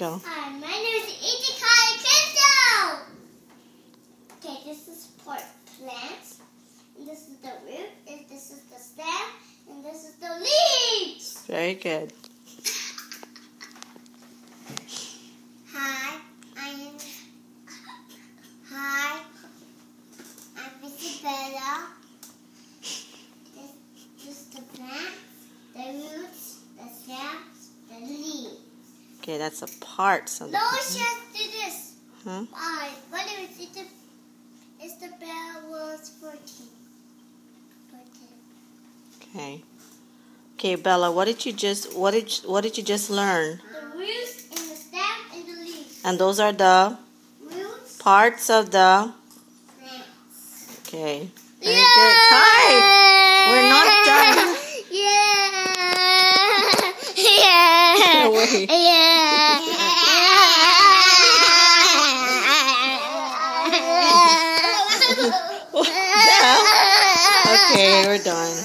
go. Hi, my name is Ichikai Crystal. Okay, this is for plants. And this is the root. And this is the stem. And this is the leaves. Very good. Hi, I'm Isabella. This is the plants, the roots, the stems, the leaves. Okay, that's the parts of the No, plant. just do this. Huh? My name is Isabella was 14. Okay. Okay, Bella, what did you just learn? The roots and the stem and the leaves. And those are the Roots, parts of the. plants. Okay. Very good. Time. We're not done. Yeah. Wait. Yeah. Okay, we're done.